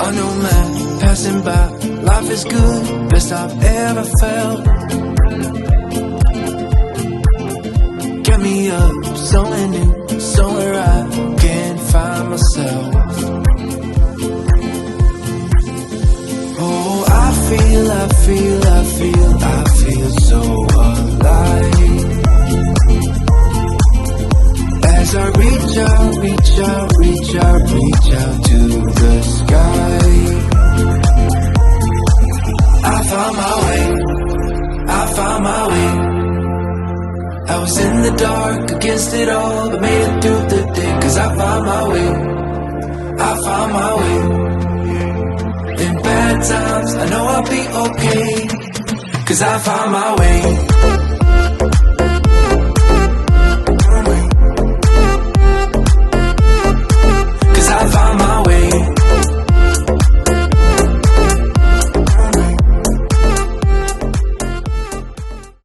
A new man passing by, life is good, best I've ever felt. Get me up, somewhere new, somewhere I can't find myself. Oh, I feel so alive. As I reach out to the sky. I found my way. I was in the dark against it all, but made it through the day. Cause I found my way. In bad times, I know I'll be okay. Cause I found my way.